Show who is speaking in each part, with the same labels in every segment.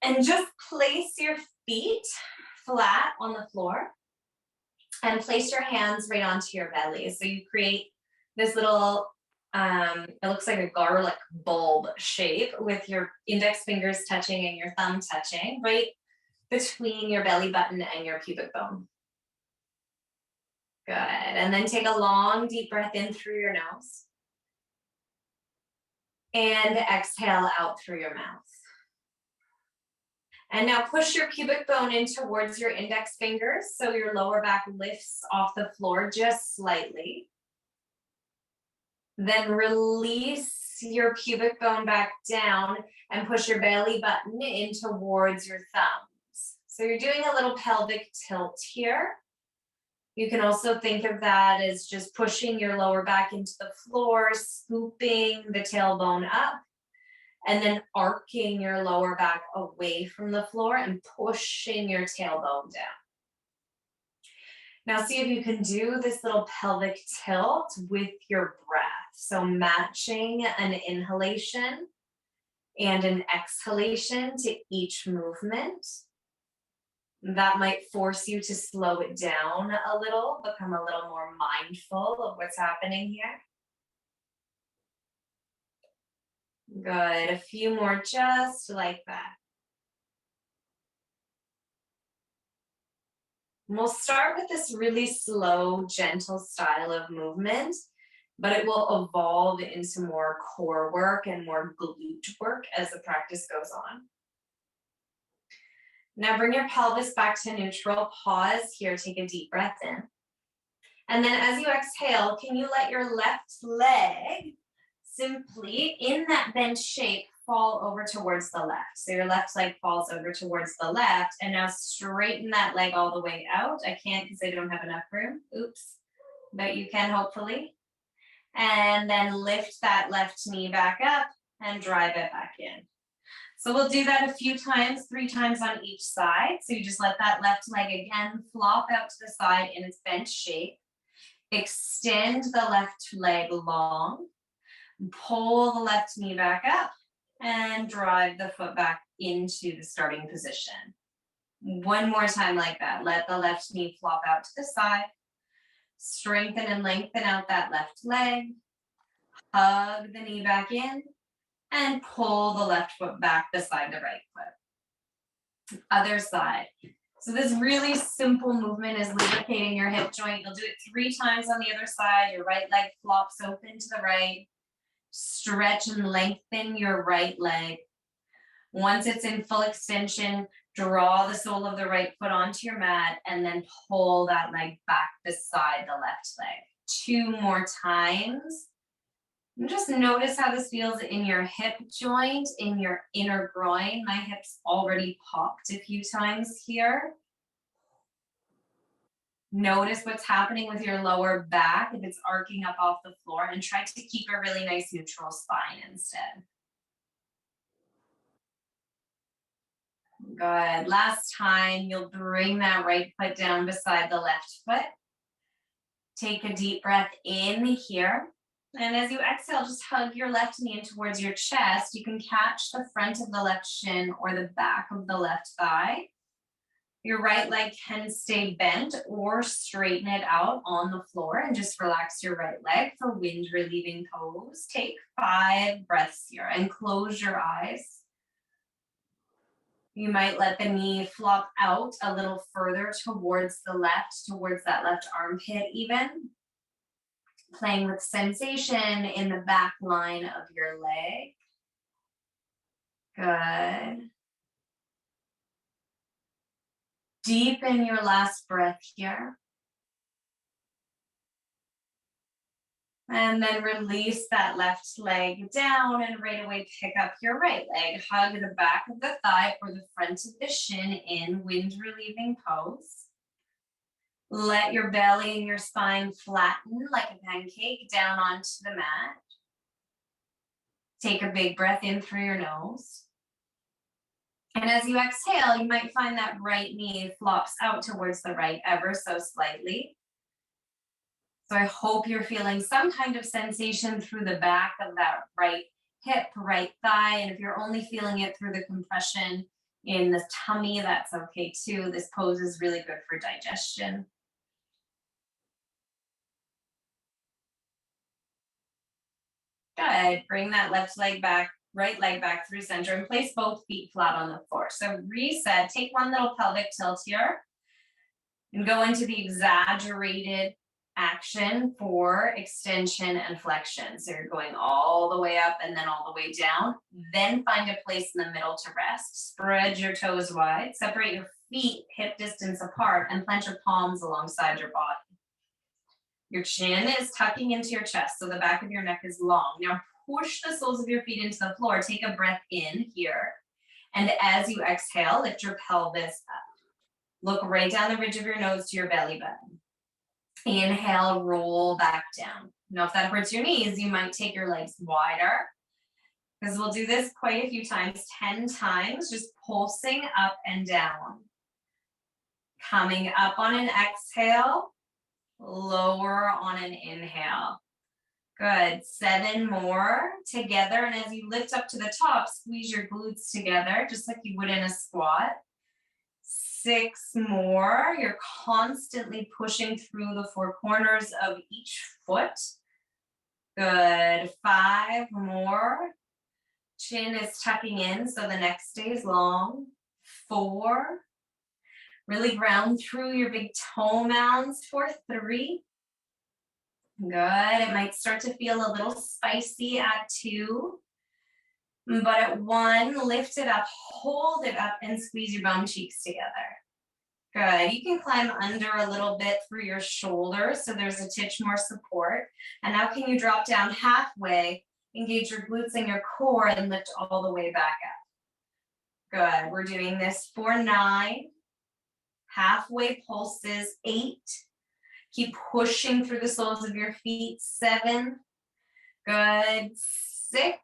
Speaker 1: And just place your feet flat on the floor and place your hands right onto your belly. So you create this little, it looks like a garlic bulb shape with your index fingers touching and your thumb touching right between your belly button and your pubic bone. Good. And then take a long, deep breath in through your nose. And exhale out through your mouth. And now push your pubic bone in towards your index fingers so your lower back lifts off the floor just slightly. Then release your pubic bone back down and push your belly button in towards your thumbs. So you're doing a little pelvic tilt here. You can also think of that as just pushing your lower back into the floor, scooping the tailbone up, and then arcing your lower back away from the floor and pushing your tailbone down. Now see if you can do this little pelvic tilt with your breath. So matching an inhalation and an exhalation to each movement. That might force you to slow it down a little, become a little more mindful of what's happening here. Good, a few more just like that. And we'll start with this really slow, gentle style of movement, but it will evolve into more core work and more glute work as the practice goes on. Now bring your pelvis back to neutral. Pause here, take a deep breath in. And then as you exhale, can you let your left leg simply in that bent shape fall over towards the left? So your left leg falls over towards the left, and now straighten that leg all the way out. I can't because I don't have enough room. Oops. But you can hopefully. And then lift that left knee back up and drive it back in. So we'll do that a few times, 3 times on each side. So you just let that left leg again flop out to the side in its bent shape. Extend the left leg long. Pull the left knee back up and drive the foot back into the starting position. One more time like that. Let the left knee flop out to the side. Strengthen and lengthen out that left leg. Hug the knee back in and pull the left foot back beside the right foot. Other side. So this really simple movement is lubricating your hip joint. You'll do it 3 times on the other side. Your right leg flops open to the right. Stretch and lengthen your right leg. Once it's in full extension, draw the sole of the right foot onto your mat and then pull that leg back beside the left leg. 2 more times. And just notice how this feels in your hip joint, in your inner groin. My hips already popped a few times here. Notice what's happening with your lower back if it's arcing up off the floor, and try to keep a really nice neutral spine instead. Good. Last time, you'll bring that right foot down beside the left foot. Take a deep breath in here. And as you exhale, just hug your left knee in towards your chest. You can catch the front of the left shin or the back of the left thigh. Your right leg can stay bent or straighten it out on the floor and just relax your right leg for wind relieving pose. Take 5 breaths here and close your eyes. You might let the knee flop out a little further towards the left, towards that left armpit even. Playing with sensation in the back line of your leg. Good. Deepen your last breath here. And then release that left leg down and right away pick up your right leg. Hug the back of the thigh or the front of the shin in wind relieving pose. Let your belly and your spine flatten like a pancake down onto the mat. Take a big breath in through your nose. And as you exhale, you might find that right knee flops out towards the right ever so slightly. So I hope you're feeling some kind of sensation through the back of that right hip, right thigh. And if you're only feeling it through the compression In the tummy, that's okay too. This pose is really good for digestion. Good. Bring that left leg back, right leg back through center, and place both feet flat on the floor. So reset, take one little pelvic tilt here and go into the exaggerated action for extension and flexion. So you're going all the way up and then all the way down. Then find a place in the middle to rest. Spread your toes wide, separate your feet hip distance apart, and plant your palms alongside your body. Your chin is tucking into your chest, so the back of your neck is long. Now push the soles of your feet into the floor. Take a breath in here. And as you exhale, lift your pelvis up. Look right down the ridge of your nose to your belly button. Inhale, roll back down. Now, if that hurts your knees, you might take your legs wider, because we'll do this quite a few times, 10 times, just pulsing up and down. Coming up on an exhale, lower on an inhale. Good. 7 more together. And as you lift up to the top, squeeze your glutes together, just like you would in a squat. 6 more. You're constantly pushing through the 4 corners of each foot. Good. 5 more. Chin is tucking in, so the neck stays long. 4. Really ground through your big toe mounds for 3. Good. It might start to feel a little spicy at 2. But at 1, lift it up, hold it up, and squeeze your bum cheeks together. Good. You can climb under a little bit through your shoulders, so there's a titch more support. And now can you drop down halfway, engage your glutes and your core, and lift all the way back up. Good. We're doing this for 9. Halfway pulses, 8. Keep pushing through the soles of your feet, 7. Good. 6.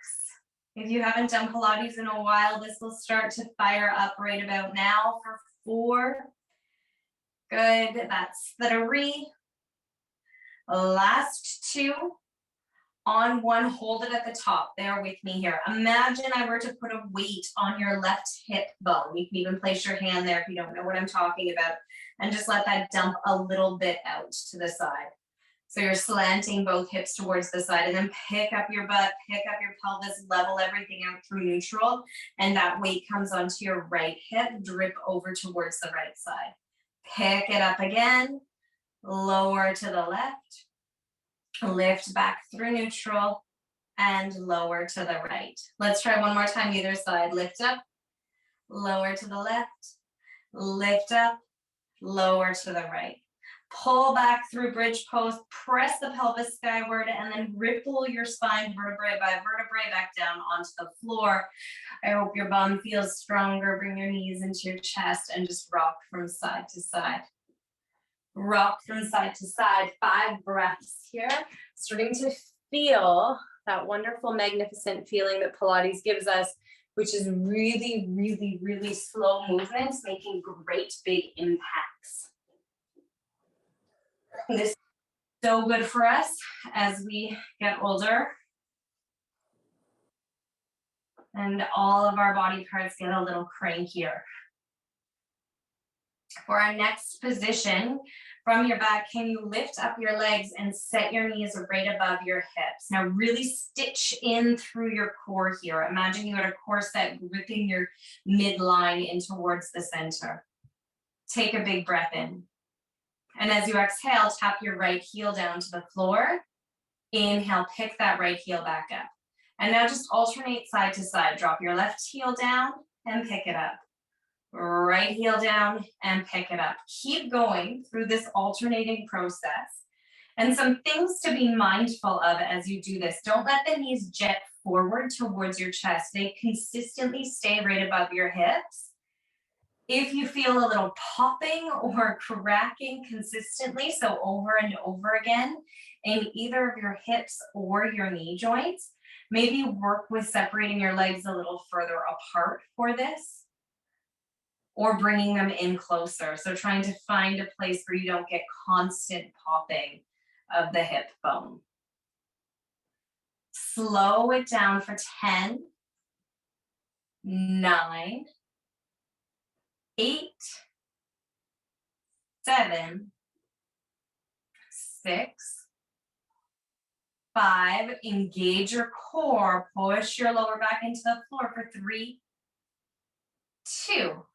Speaker 1: If you haven't done Pilates in a while, this will start to fire up right about now for 4. Good, that's 3. Last 2. On 1, hold it at the top. Bear with me here. Imagine I were to put a weight on your left hip bone. You can even place your hand there if you don't know what I'm talking about. And just let that dump a little bit out to the side. So you're slanting both hips towards the side, and then pick up your butt, pick up your pelvis, level everything out through neutral, and that weight comes onto your right hip, drip over towards the right side. Pick it up again, lower to the left, lift back through neutral, and lower to the right. Let's try one more time, either side. Lift up, lower to the left, lift up, lower to the right. Pull back through bridge pose, press the pelvis skyward, and then ripple your spine vertebrae by vertebrae back down onto the floor. I hope your bum feels stronger. Bring your knees into your chest and just rock from side to side. Rock from side to side. 5 breaths here. Starting to feel that wonderful, magnificent feeling that Pilates gives us, which is really, really, really slow movements, making great big impacts. This is so good for us as we get older and all of our body parts get a little crankier. For our next position, from your back, can you lift up your legs and set your knees right above your hips? Now really stitch in through your core here. Imagine you got a corset gripping your midline in towards the center. Take a big breath in. And as you exhale, tap your right heel down to the floor. Inhale, pick that right heel back up. And now just alternate side to side. Drop your left heel down and pick it up. Right heel down and pick it up. Keep going through this alternating process. And some things to be mindful of as you do this. Don't let the knees jet forward towards your chest. They consistently stay right above your hips. If you feel a little popping or cracking consistently, so over and over again, in either of your hips or your knee joints, maybe work with separating your legs a little further apart for this, or bringing them in closer. So trying to find a place where you don't get constant popping of the hip bone. Slow it down for 10, 9, 8, 7, 6, 5. Engage your core. Push your lower back into the floor for 3, 2,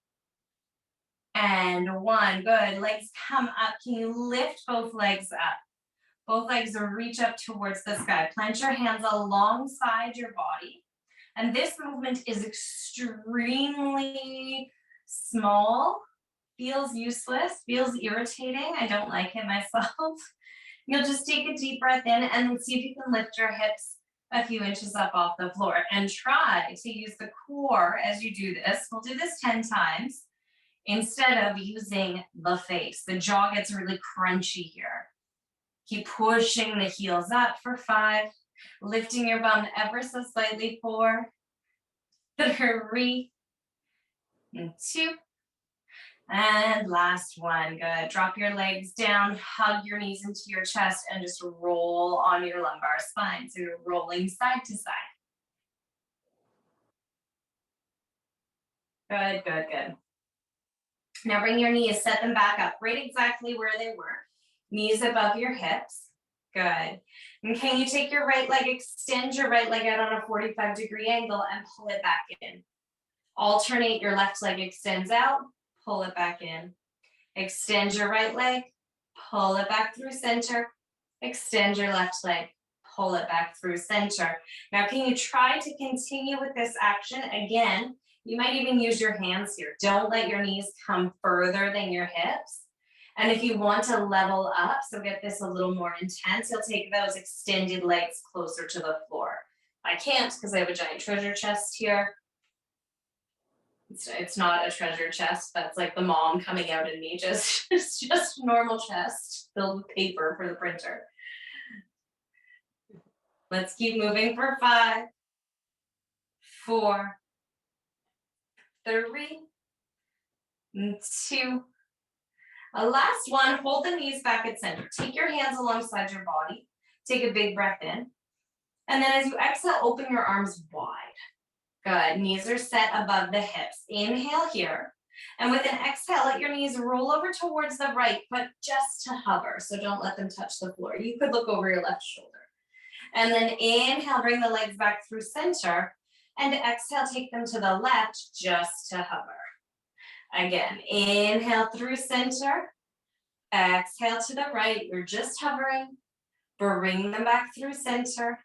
Speaker 1: and 1. Good. Legs come up. Can you lift both legs up? Both legs reach up towards the sky. Plant your hands alongside your body. And this movement is extremely small, feels useless, feels irritating. I don't like it myself. You'll just take a deep breath in and see if you can lift your hips a few inches up off the floor. And try to use the core as you do this. We'll do this 10 times instead of using the face. The jaw gets really crunchy here. Keep pushing the heels up for 5. Lifting your bum ever so slightly. 4, 3, 2, and last one. Good. Drop your legs down, hug your knees into your chest, and just roll on your lumbar spine. So you're rolling side to side. Good, good, good. Now bring your knees, set them back up right exactly where they were. Knees above your hips. Good. And can you take your right leg, extend your right leg out on a 45-degree angle and pull it back in. Alternate, your left leg extends out, pull it back in. Extend your right leg, pull it back through center. Extend your left leg, pull it back through center. Now, can you try to continue with this action? Again, you might even use your hands here. Don't let your knees come further than your hips. And if you want to level up, so get this a little more intense, you'll take those extended legs closer to the floor. I can't because I have a giant treasure chest here. It's not a treasure chest. That's like the mom coming out in me. Just a normal chest filled with paper for the printer. Let's keep moving for 5, 4, 3, 2. A last one, hold the knees back at center. Take your hands alongside your body. Take a big breath in. And then as you exhale, open your arms wide. Good. Knees are set above the hips. Inhale here. And with an exhale, let your knees roll over towards the right, but just to hover. So don't let them touch the floor. You could look over your left shoulder. And then inhale, bring the legs back through center. And exhale, take them to the left just to hover. Again, inhale through center. Exhale to the right. You're just hovering. Bring them back through center.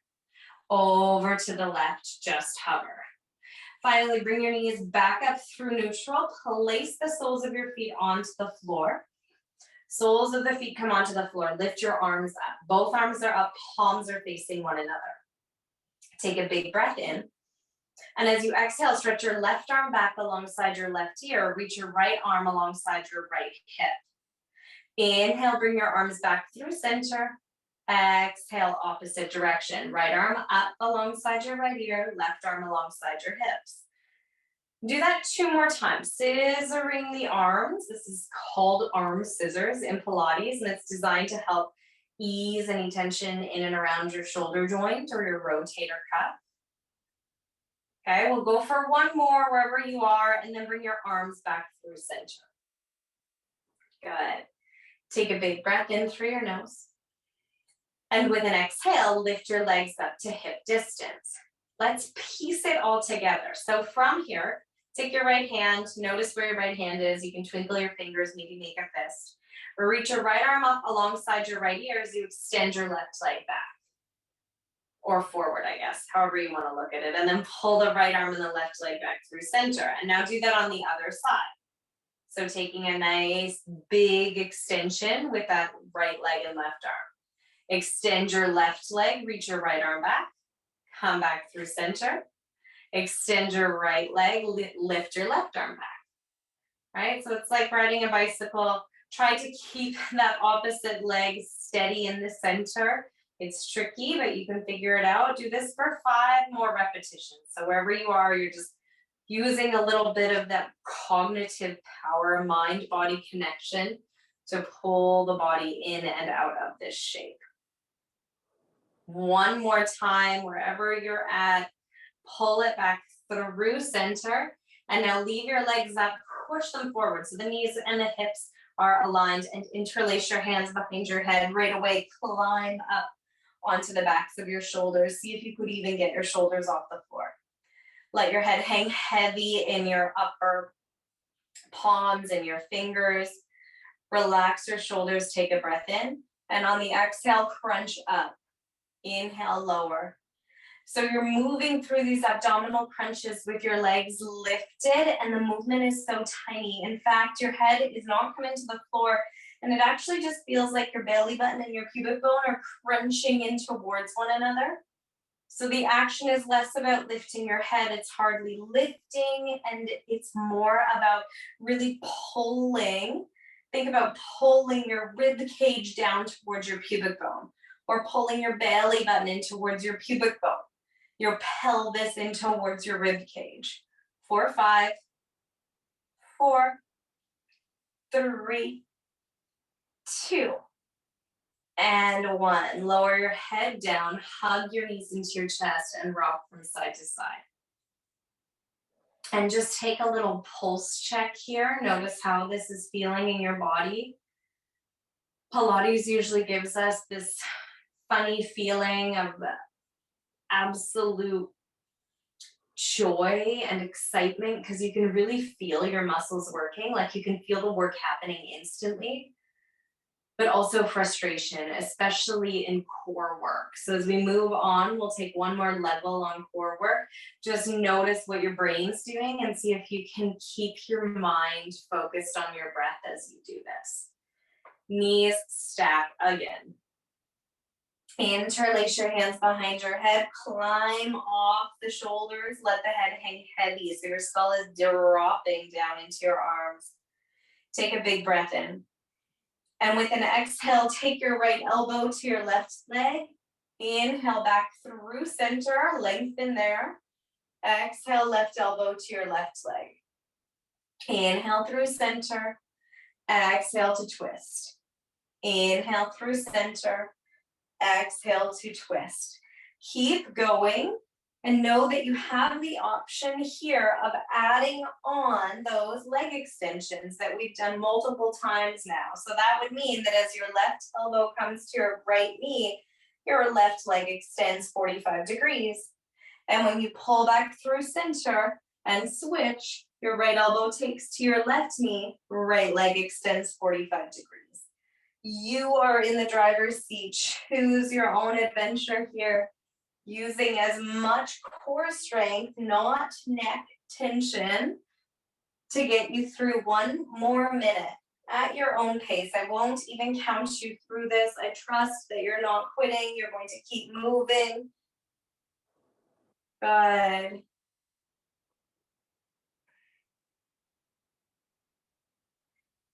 Speaker 1: Over to the left, just hover. Finally, bring your knees back up through neutral. Place the soles of your feet onto the floor. Soles of the feet come onto the floor. Lift your arms up. Both arms are up. Palms are facing one another. Take a big breath in. And as you exhale, stretch your left arm back alongside your left ear. Reach your right arm alongside your right hip. Inhale, bring your arms back through center. Exhale, opposite direction. Right arm up alongside your right ear, left arm alongside your hips. Do that 2 more times. Scissoring the arms. This is called arm scissors in Pilates, and it's designed to help ease any tension in and around your shoulder joint or your rotator cuff. Okay, we'll go for 1 more wherever you are, and then bring your arms back through center. Good. Take a big breath in through your nose. And with an exhale, lift your legs up to hip distance. Let's piece it all together. So from here, take your right hand, notice where your right hand is. You can twinkle your fingers, maybe make a fist. Or reach your right arm up alongside your right ear as you extend your left leg back. Or forward, I guess, however you want to look at it. And then pull the right arm and the left leg back through center. And now do that on the other side. So taking a nice big extension with that right leg and left arm. Extend your left leg, reach your right arm back, come back through center. Extend your right leg, lift your left arm back. Right? So it's like riding a bicycle. Try to keep that opposite leg steady in the center. It's tricky, but you can figure it out. Do this for 5 more repetitions. So wherever you are, you're just using a little bit of that cognitive power, mind-body connection to pull the body in and out of this shape. 1 more time, wherever you're at, pull it back through center. And now leave your legs up, push them forward. So the knees and the hips are aligned, and interlace your hands behind your head. Right away, climb up onto the backs of your shoulders. See if you could even get your shoulders off the floor. Let your head hang heavy in your upper palms and your fingers. Relax your shoulders, take a breath in. And on the exhale, crunch up. Inhale, lower. So you're moving through these abdominal crunches with your legs lifted, and the movement is so tiny. In fact, your head is not coming to the floor, and it actually just feels like your belly button and your pubic bone are crunching in towards one another. So the action is less about lifting your head, it's hardly lifting, and it's more about really pulling. Think about pulling your rib cage down towards your pubic bone, or pulling your belly button in towards your pubic bone, your pelvis in towards your rib cage. 4, 5, 4, 3, 2, and 1. Lower your head down, hug your knees into your chest, and rock from side to side. And just take a little pulse check here. Notice how this is feeling in your body. Pilates usually gives us this funny feeling of absolute joy and excitement, because you can really feel your muscles working, like you can feel the work happening instantly, but also frustration, especially in core work. So as we move on, we'll take one more level on core work. Just notice what your brain's doing and see if you can keep your mind focused on your breath as you do this. Knees stack again. Interlace your hands behind your head, climb off the shoulders, let the head hang heavy so your skull is dropping down into your arms. Take a big breath in. And with an exhale, take your right elbow to your left leg. Inhale back through center, lengthen there. Exhale, left elbow to your left leg. Inhale through center. Exhale to twist. Inhale through center. Exhale to twist. Keep going, and know that you have the option here of adding on those leg extensions that we've done multiple times now. So that would mean that as your left elbow comes to your right knee, your left leg extends 45 degrees. And when you pull back through center and switch, your right elbow takes to your left knee, right leg extends 45 degrees. You are in the driver's seat. Choose your own adventure here, using as much core strength, not neck tension, to get you through one more minute at your own pace. I won't even count you through this. I trust that you're not quitting. You're going to keep moving. Good.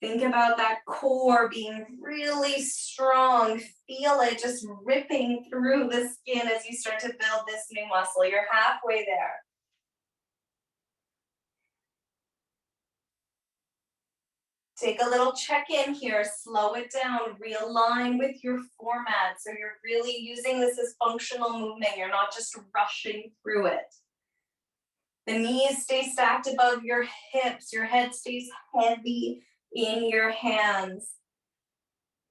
Speaker 1: Think about that core being really strong. Feel it just ripping through the skin as you start to build this new muscle. You're halfway there. Take a little check-in here. Slow it down. Realign with your format. So you're really using this as functional movement. You're not just rushing through it. The knees stay stacked above your hips. Your head stays heavy in your hands.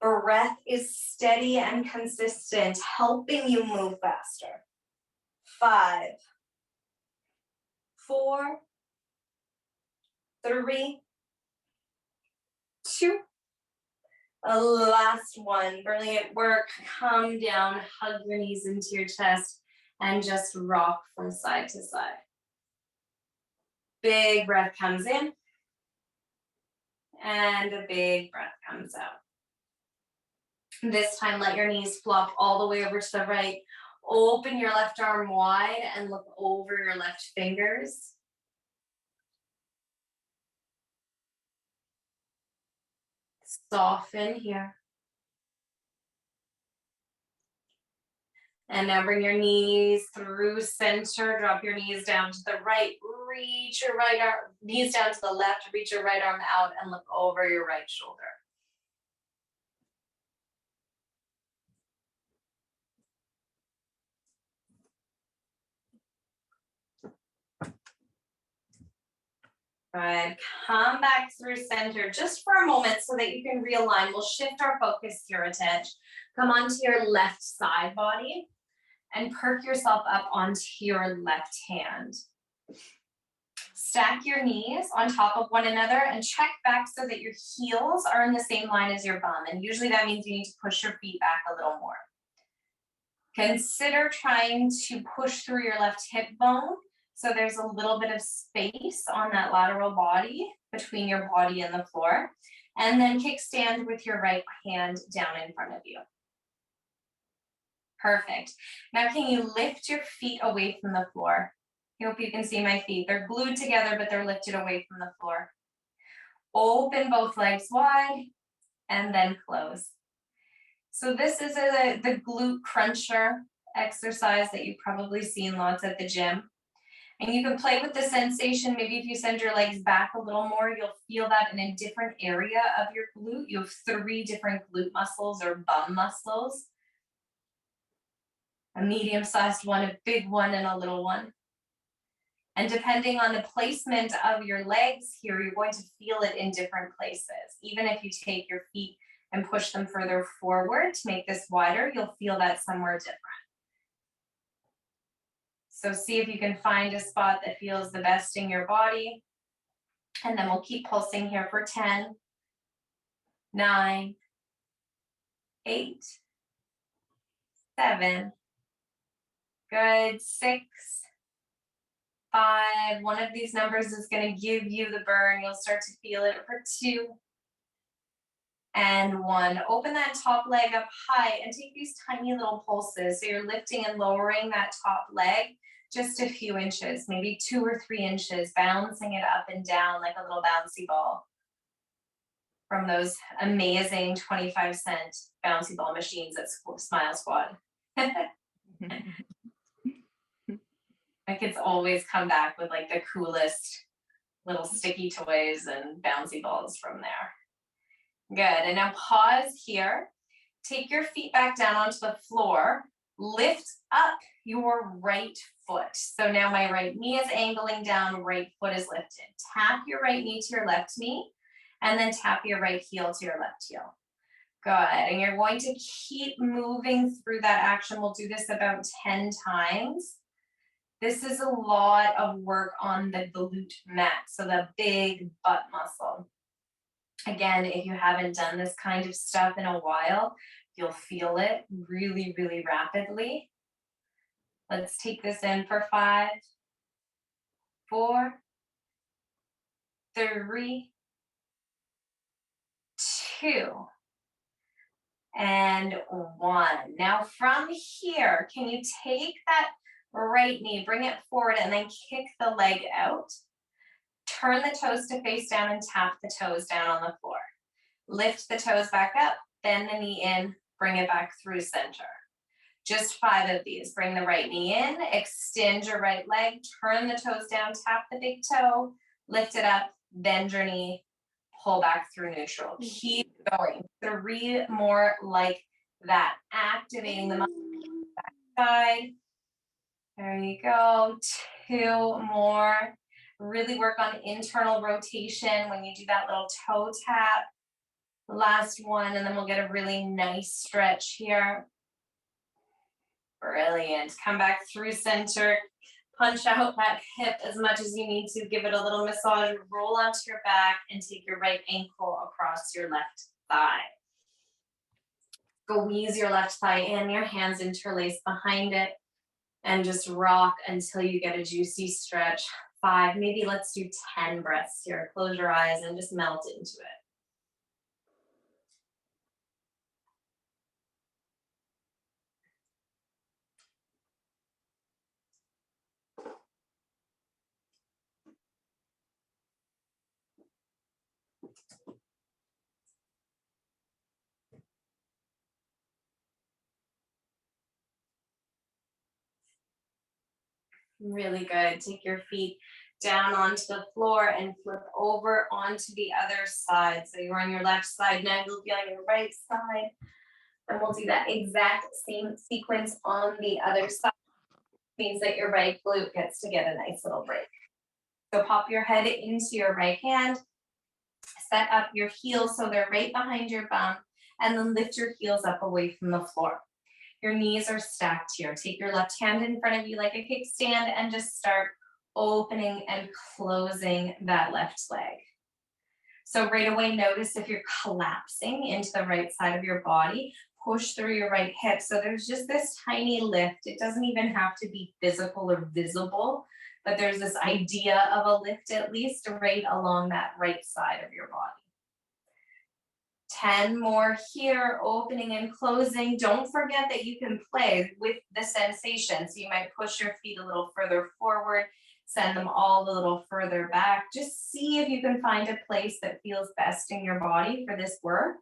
Speaker 1: Breath is steady and consistent, helping you move faster. 5, 4, 3, 2. A last one. Brilliant work. Come down, hug your knees into your chest, and just rock from side to side. Big breath comes in, and a big breath comes out. This time, let your knees flop all the way over to the right. Open your left arm wide and look over your left fingers. Soften here. And now bring your knees through center. Drop your knees down to the right. Reach your right arm, knees down to the left. Reach your right arm out and look over your right shoulder. Good. Come back through center just for a moment so that you can realign. We'll shift our focus here, Atej. Come onto your left side body and perk yourself up onto your left hand. Stack your knees on top of one another and check back so that your heels are in the same line as your bum. And usually that means you need to push your feet back a little more. Consider trying to push through your left hip bone so there's a little bit of space on that lateral body between your body and the floor. And then kickstand with your right hand down in front of you. Perfect. Now can you lift your feet away from the floor? I hope you can see my feet. They're glued together, but they're lifted away from the floor. Open both legs wide and then close. So this is the glute cruncher exercise that you've probably seen lots at the gym. And you can play with the sensation. Maybe if you send your legs back a little more, you'll feel that in a different area of your glute. You have 3 different glute muscles or bum muscles. A medium-sized one, a big one, and a little one. And depending on the placement of your legs here, you're going to feel it in different places. Even if you take your feet and push them further forward to make this wider, you'll feel that somewhere different. So see if you can find a spot that feels the best in your body. And then we'll keep pulsing here for 10, 9, 8, 7, good, 6, 5. One of these numbers is going to give you the burn. You'll start to feel it for 2 and 1. Open that top leg up high and take these tiny little pulses. So you're lifting and lowering that top leg just a few inches, maybe 2 or 3 inches, bouncing it up and down like a little bouncy ball from those amazing 25-cent bouncy ball machines at Smile Squad. My kids always come back with like the coolest little sticky toys and bouncy balls from there. Good, and now pause here. Take your feet back down onto the floor. Lift up your right foot. So now my right knee is angling down, right foot is lifted. Tap your right knee to your left knee, and then tap your right heel to your left heel. Good, and you're going to keep moving through that action. We'll do this about 10 times. This is a lot of work on the glute max, so the big butt muscle. Again, if you haven't done this kind of stuff in a while, you'll feel it really, really rapidly. Let's take this in for 5, 4, 3, 2, and 1. Now from here, can you take that right knee, bring it forward, and then kick the leg out? Turn the toes to face down and tap the toes down on the floor. Lift the toes back up, bend the knee in, bring it back through center. Just 5 of these. Bring the right knee in, extend your right leg, turn the toes down, tap the big toe, lift it up, bend your knee, pull back through neutral. Keep going. 3 more like that. Activating the muscle back side. There you go. 2 more. Really work on internal rotation when you do that little toe tap. Last one, and then we'll get a really nice stretch here. Brilliant. Come back through center. Punch out that hip as much as you need to. Give it a little massage. Roll onto your back and take your right ankle across your left thigh. Squeeze your left thigh in, your hands interlace behind it, and just rock until you get a juicy stretch. 5, maybe let's do 10 breaths here. Close your eyes and just melt into it. Really good. Take your feet down onto the floor and flip over onto the other side. So you're on your left side now, you'll be on your right side. And we'll do that exact same sequence on the other side. Means that your right glute gets to get a nice little break. So pop your head into your right hand, set up your heels so they're right behind your bum, and then lift your heels up away from the floor. Your knees are stacked here. Take your left hand in front of you like a kickstand and just start opening and closing that left leg. So right away, notice if you're collapsing into the right side of your body, push through your right hip. So there's just this tiny lift. It doesn't even have to be physical or visible, but there's this idea of a lift at least right along that right side of your body. 10 more here, opening and closing. Don't forget that you can play with the sensations. You might push your feet a little further forward, send them all a little further back. Just see if you can find a place that feels best in your body for this work.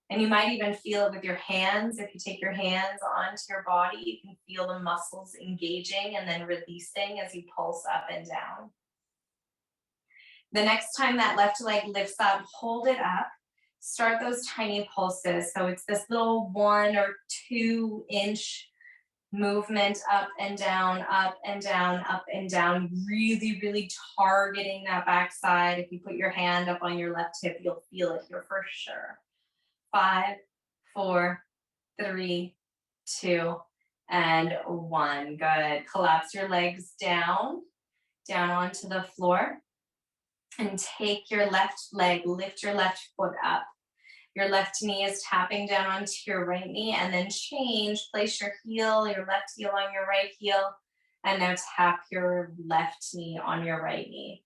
Speaker 1: And you might even feel it with your hands. If you take your hands onto your body, you can feel the muscles engaging and then releasing as you pulse up and down. The next time that left leg lifts up, hold it up. Start those tiny pulses. So it's this little 1 or 2 inch movement up and down, up and down, up and down, really, really targeting that backside. If you put your hand up on your left hip, you'll feel it here for sure. 5, 4, 3, 2, and 1. Good. Collapse your legs down onto the floor. And take your left leg, lift your left foot up. Your left knee is tapping down onto your right knee, and then change. Place your left heel on your right heel, and now tap your left knee on your right knee.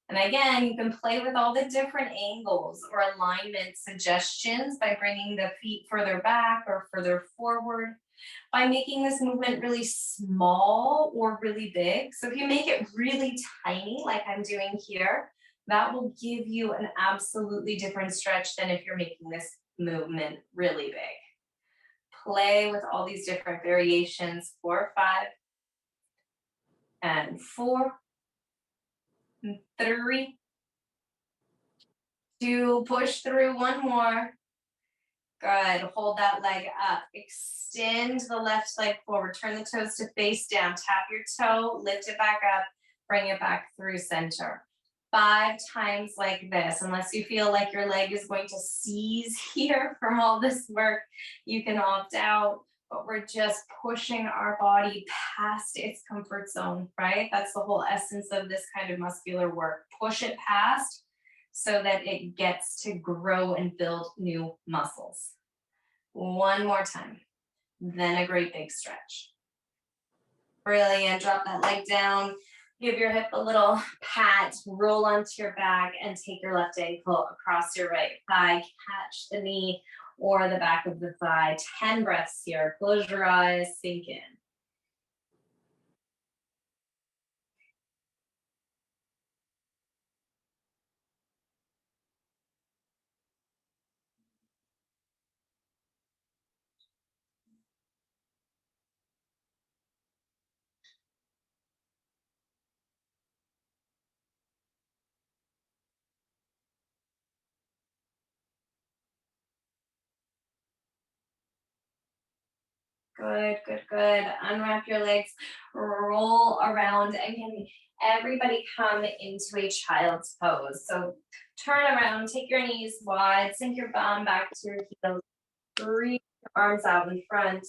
Speaker 1: And again, you can play with all the different angles or alignment suggestions by bringing the feet further back or further forward, by making this movement really small or really big. So if you make it really tiny, like I'm doing here, that will give you an absolutely different stretch than if you're making this movement really big. Play with all these different variations. 4, 5, and 4, 3, 2, push through, 1 more. Good, hold that leg up. Extend the left leg forward, turn the toes to face down, tap your toe, lift it back up, bring it back through center. 5 times like this. Unless you feel like your leg is going to seize here from all this work, you can opt out, but we're just pushing our body past its comfort zone, right? That's the whole essence of this kind of muscular work. Push it past so that it gets to grow and build new muscles. 1 more time, then a great big stretch. Brilliant, drop that leg down. Give your hip a little pat, roll onto your back, and take your left ankle across your right thigh. Catch the knee or the back of the thigh. 10 breaths here. Close your eyes, sink in. Good, good, good. Unwrap your legs, roll around, and can everybody come into a child's pose. So turn around, take your knees wide, sink your bum back to your heels, reach your arms out in front.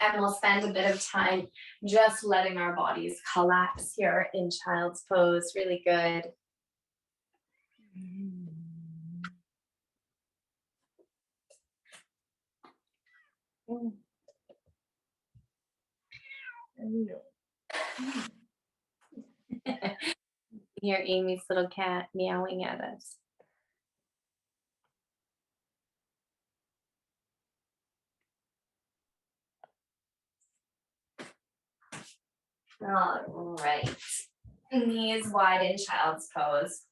Speaker 1: And we'll spend a bit of time just letting our bodies collapse here in child's pose. Really good. Hear Amy's little cat meowing at us. All right. Knees wide in child's pose.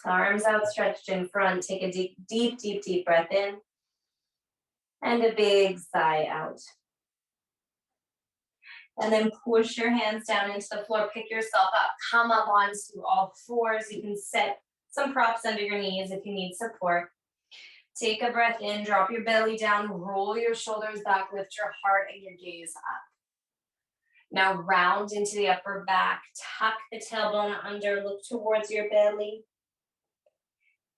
Speaker 1: Arms outstretched in front. Take a deep, deep, deep, deep breath in. And a big sigh out. And then push your hands down into the floor. Pick yourself up. Come up onto all fours. You can set some props under your knees if you need support. Take a breath in. Drop your belly down. Roll your shoulders back. Lift your heart and your gaze up. Now round into the upper back, tuck the tailbone under, look towards your belly.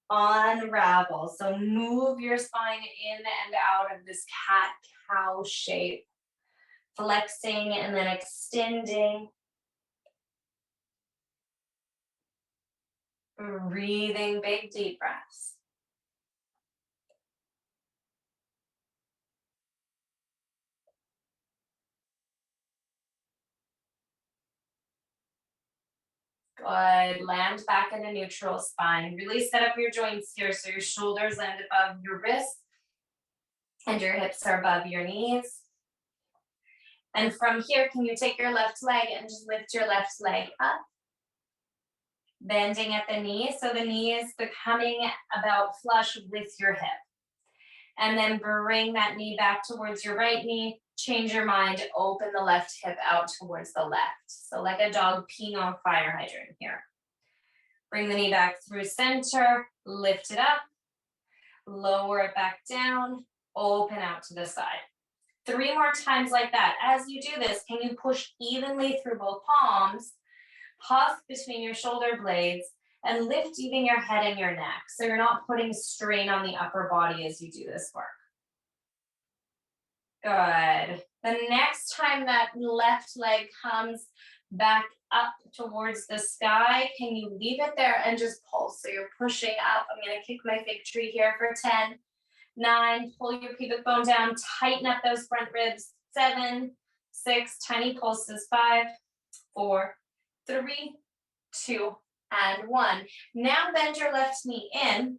Speaker 1: Unravel. So move your spine in and out of this cat-cow shape. Flexing and then extending. Breathing big, deep breaths. Good. Land back in a neutral spine. Really set up your joints here so your shoulders land above your wrists and your hips are above your knees. And from here, can you take your left leg and just lift your left leg up? Bending at the knee, so the knee is becoming about flush with your hip. And then bring that knee back towards your right knee. Change your mind, open the left hip out towards the left. So like a dog peeing on a fire hydrant here. Bring the knee back through center, lift it up, lower it back down, open out to the side. 3 more times like that. As you do this, can you push evenly through both palms, puff between your shoulder blades, and lift even your head and your neck. So you're not putting strain on the upper body as you do this work. Good. The next time that left leg comes back up towards the sky, can you leave it there and just pulse? So you're pushing up. I'm going to kick my fig tree here for 10, 9, pull your pubic bone down, tighten up those front ribs. 7, 6, tiny pulses. 5, 4, 3, 2, and 1. Now bend your left knee in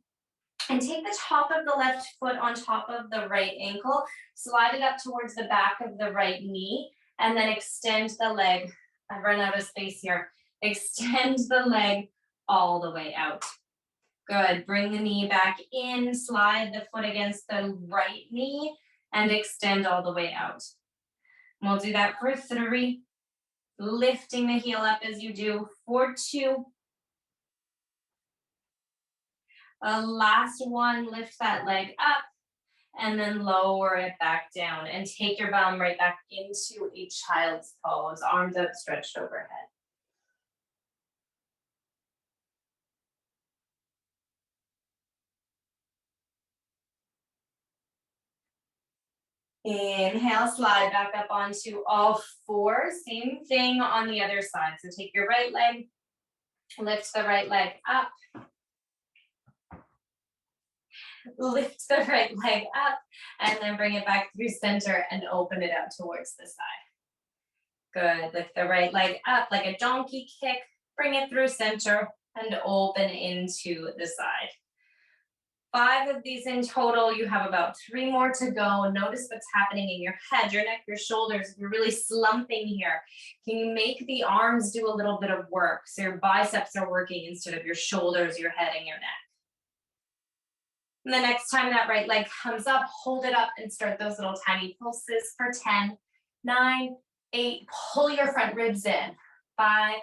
Speaker 1: and take the top of the left foot on top of the right ankle, slide it up towards the back of the right knee, and then extend the leg. I've run out of space here. Extend the leg all the way out. Good. Bring the knee back in, slide the foot against the right knee, and extend all the way out. We'll do that for 3. Lifting the heel up as you do for 2. Last one, lift that leg up and then lower it back down and take your bum right back into a child's pose, arms outstretched overhead. Inhale, slide back up onto all 4. Same thing on the other side. So take your right leg, lift the right leg up. Lift the right leg up and then bring it back through center and open it out towards the side. Good. Lift the right leg up like a donkey kick. Bring it through center and open into the side. 5 of these in total. You have about 3 more to go. Notice what's happening in your head, your neck, your shoulders. If you're really slumping here, can you make the arms do a little bit of work so your biceps are working instead of your shoulders, your head, and your neck? And the next time that right leg comes up, hold it up and start those little tiny pulses for 10, 9, 8. Pull your front ribs in. 5,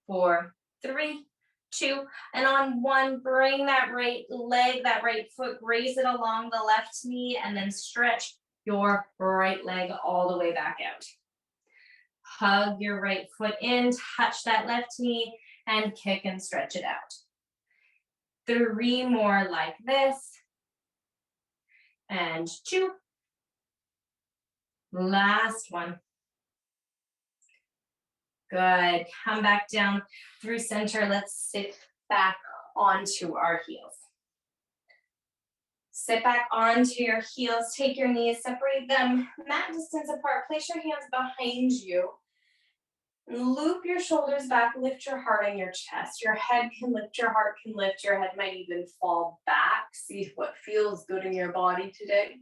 Speaker 1: 4, 3, 2, and on 1, bring that right leg, that right foot, raise it along the left knee, and then stretch your right leg all the way back out. Hug your right foot in, touch that left knee, and kick and stretch it out. 3 more like this. And 2. Last one. Good. Come back down through center. Let's sit back onto our heels. Sit back onto your heels. Take your knees, separate them mat distance apart. Place your hands behind you. Loop your shoulders back. Lift your heart and your chest. Your head can lift, your heart can lift. Your head might even fall back. See what feels good in your body today.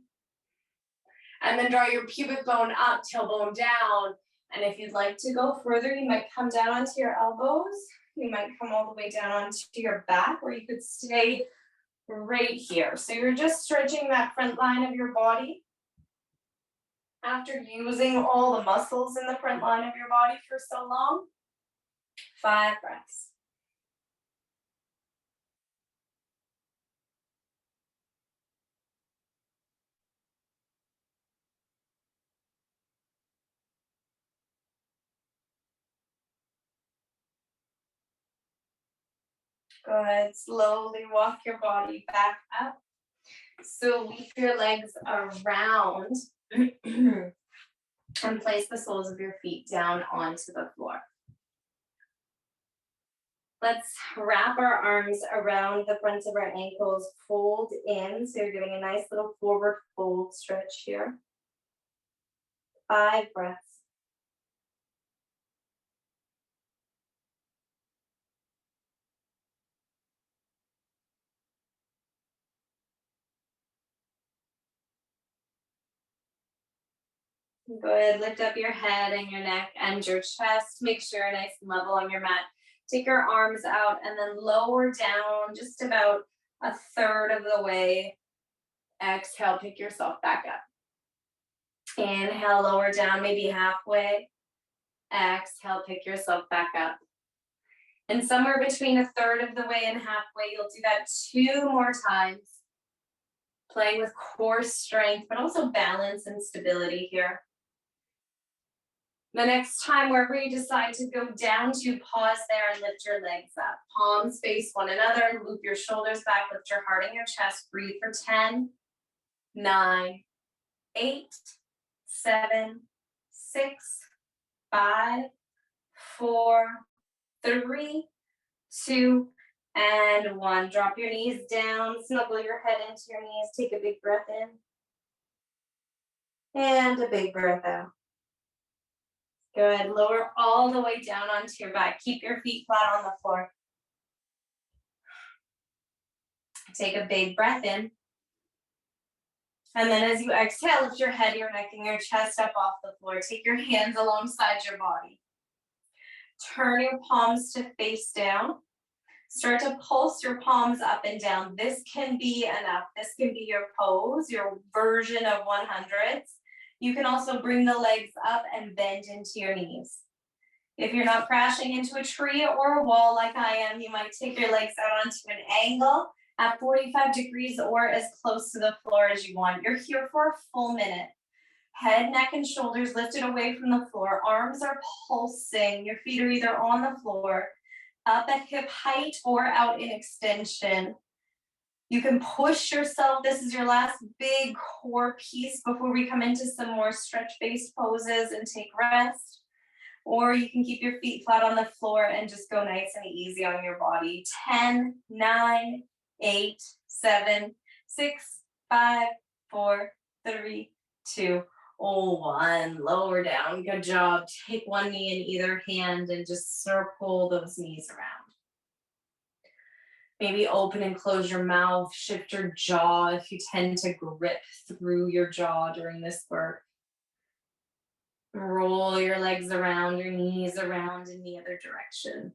Speaker 1: And then draw your pubic bone up, tailbone down. And if you'd like to go further, you might come down onto your elbows. You might come all the way down onto your back, or you could stay right here. So you're just stretching that front line of your body after using all the muscles in the front line of your body for so long. 5 breaths. Good. Slowly walk your body back up. So weave your legs around and place the soles of your feet down onto the floor. Let's wrap our arms around the fronts of our ankles, fold in. So you're getting a nice little forward fold stretch here. 5 breaths. Good. Lift up your head and your neck and your chest. Make sure you're nice and level on your mat. Take your arms out and then lower down just about a third of the way. Exhale, pick yourself back up. Inhale, lower down, maybe halfway. Exhale, pick yourself back up. And somewhere between a third of the way and halfway, you'll do that 2 more times. Playing with core strength, but also balance and stability here. The next time, wherever you decide to go down to, pause there and lift your legs up. Palms face one another, loop your shoulders back, lift your heart and your chest. Breathe for 10, 9, 8, 7, 6, 5, 4, 3, 2, and 1. Drop your knees down, snuggle your head into your knees. Take a big breath in and a big breath out. Good. Lower all the way down onto your back. Keep your feet flat on the floor. Take a big breath in. And then as you exhale, lift your head, your neck, and your chest up off the floor. Take your hands alongside your body. Turn your palms to face down. Start to pulse your palms up and down. This can be enough. This can be your pose, your version of 100s. You can also bring the legs up and bend into your knees. If you're not crashing into a tree or a wall like I am, you might take your legs out onto an angle at 45 degrees or as close to the floor as you want. You're here for a full minute. Head, neck, and shoulders lifted away from the floor. Arms are pulsing. Your feet are either on the floor, up at hip height, or out in extension. You can push yourself. This is your last big core piece before we come into some more stretch-based poses and take rest. Or you can keep your feet flat on the floor and just go nice and easy on your body. 10, 9, 8, 7, 6, 5, 4, 3, 2, 1. Lower down. Good job. Take one knee in either hand and just circle those knees around. Maybe open and close your mouth, shift your jaw if you tend to grip through your jaw during this work. Roll your legs around, your knees around in the other direction.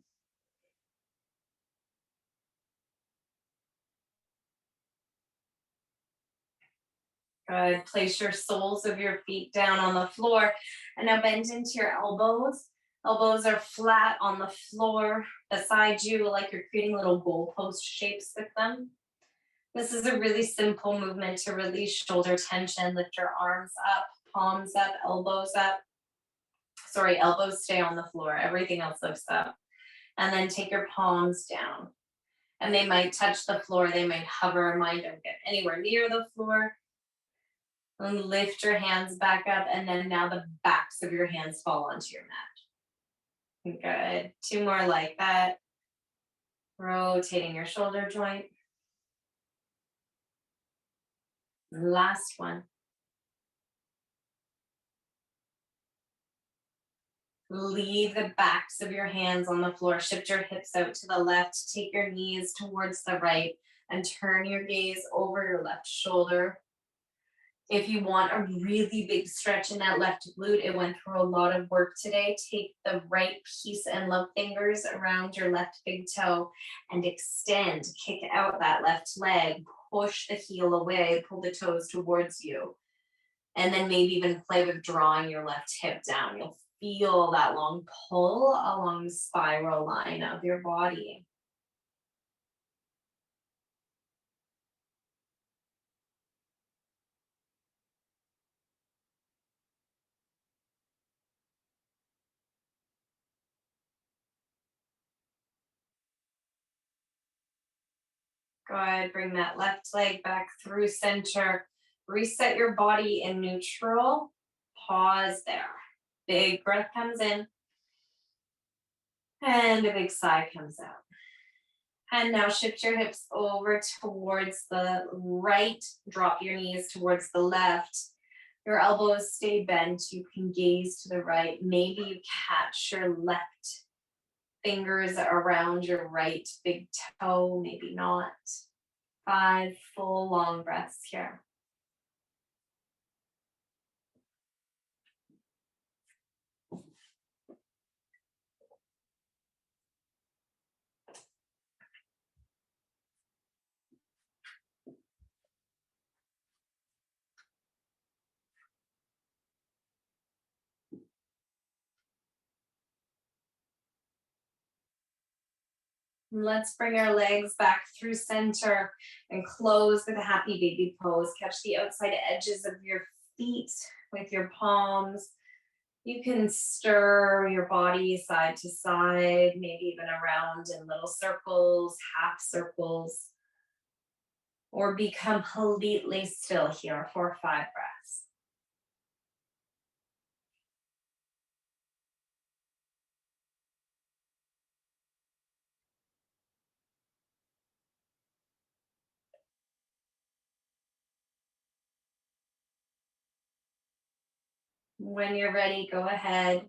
Speaker 1: Good. Place your soles of your feet down on the floor and now bend into your elbows. Elbows are flat on the floor beside you, like you're creating little goalpost shapes with them. This is a really simple movement to release shoulder tension. Lift your arms up, palms up, elbows up. Sorry, elbows stay on the floor. Everything else lifts up. And then take your palms down. And they might touch the floor. They might hover. Mine don't get anywhere near the floor. And lift your hands back up. And then now the backs of your hands fall onto your mat. Good. 2 more like that. Rotating your shoulder joint. Last one. Leave the backs of your hands on the floor. Shift your hips out to the left. Take your knees towards the right and turn your gaze over your left shoulder. If you want a really big stretch in that left glute, it went through a lot of work today. Take the right piece and love fingers around your left big toe and extend. Kick out that left leg. Push the heel away. Pull the toes towards you. And then maybe even play with drawing your left hip down. You'll feel that long pull along the spiral line of your body. Good. Bring that left leg back through center. Reset your body in neutral. Pause there. Big breath comes in. And a big sigh comes out. And now shift your hips over towards the right. Drop your knees towards the left. Your elbows stay bent. You can gaze to the right. Maybe you catch your left fingers around your right big toe. Maybe not. 5 full long breaths here. Let's bring our legs back through center and close with a happy baby pose. Catch the outside edges of your feet with your palms. You can stir your body side to side, maybe even around in little circles, half circles, or be completely still here for 5 breaths. When you're ready, go ahead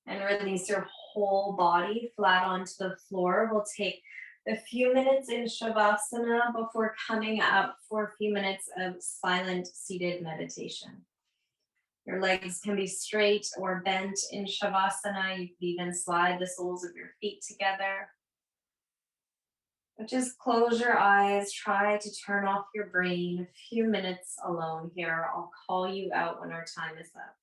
Speaker 1: and release your whole body flat onto the floor. We'll take a few minutes in Shavasana before coming up for a few minutes of silent seated meditation. Your legs can be straight or bent in Shavasana. You can even slide the soles of your feet together. But just close your eyes. Try to turn off your brain. A few minutes alone here. I'll call you out when our time is up.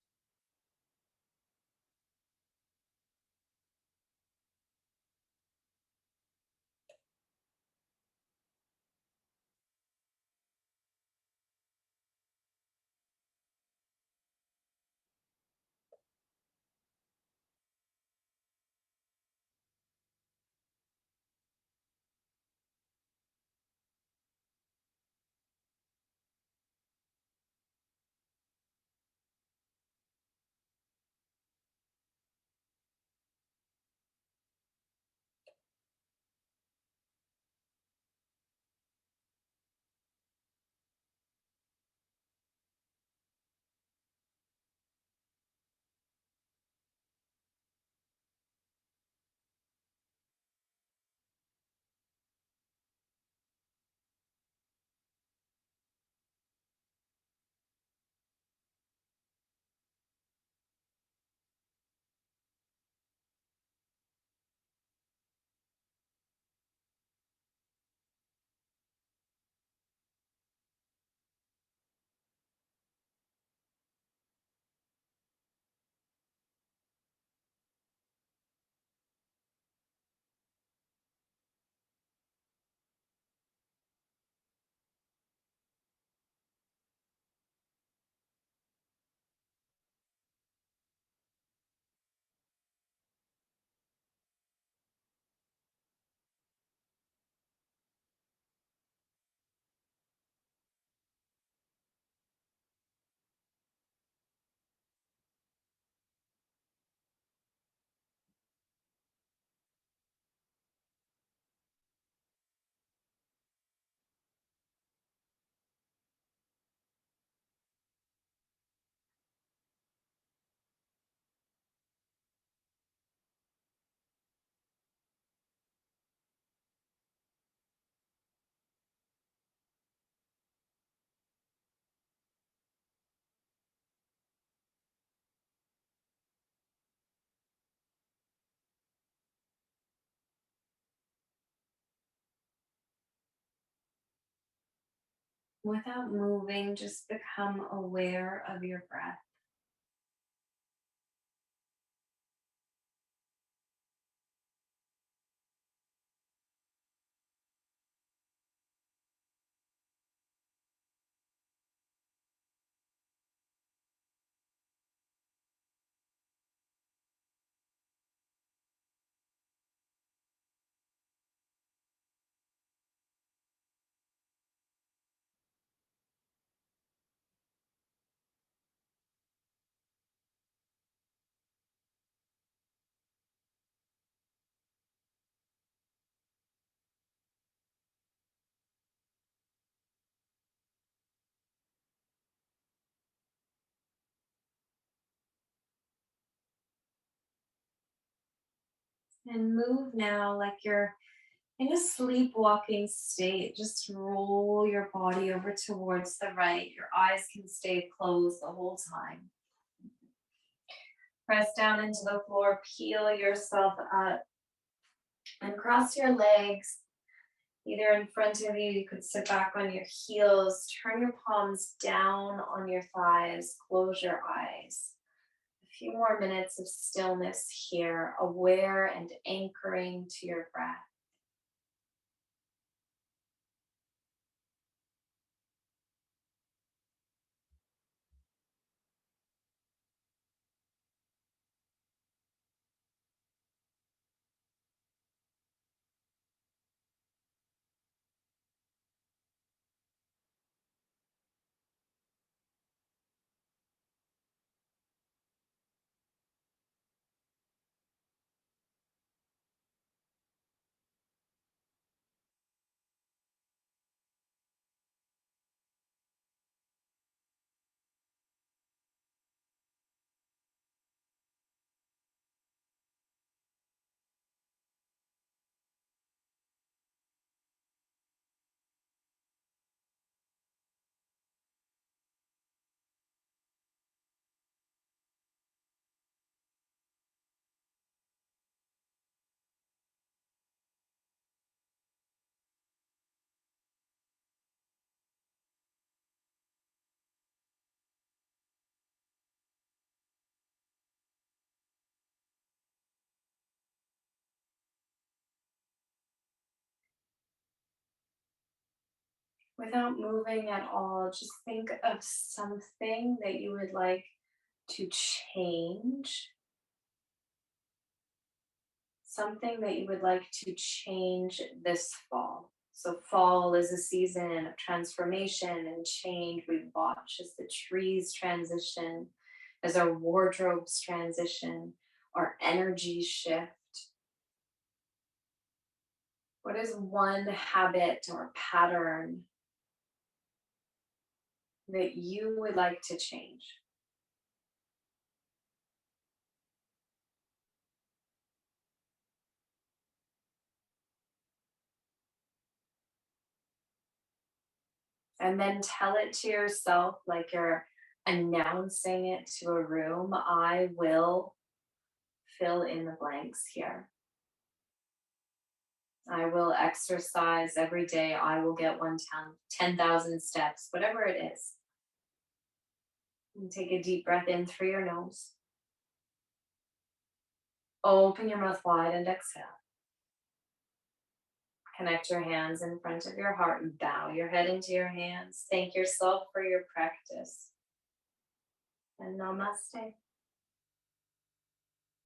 Speaker 1: Without moving, just become aware of your breath. And move now like you're in a sleepwalking state. Just roll your body over towards the right. Your eyes can stay closed the whole time. Press down into the floor, peel yourself up, and cross your legs either in front of you. You could sit back on your heels, turn your palms down on your thighs, close your eyes. A few more minutes of stillness here, aware and anchoring to your breath. Without moving at all, just think of something that you would like to change, something that you would like to change this fall. So, fall is a season of transformation and change. We watch as the trees transition, as our wardrobes transition, our energies shift. What is one habit or pattern that you would like to change? And then tell it to yourself like you're announcing it to a room. I will fill in the blanks here. I will exercise every day. I will get 10,000 steps, whatever it is. And take a deep breath in through your nose. Open your mouth wide and exhale. Connect your hands in front of your heart and bow your head into your hands. Thank yourself for your practice. And namaste.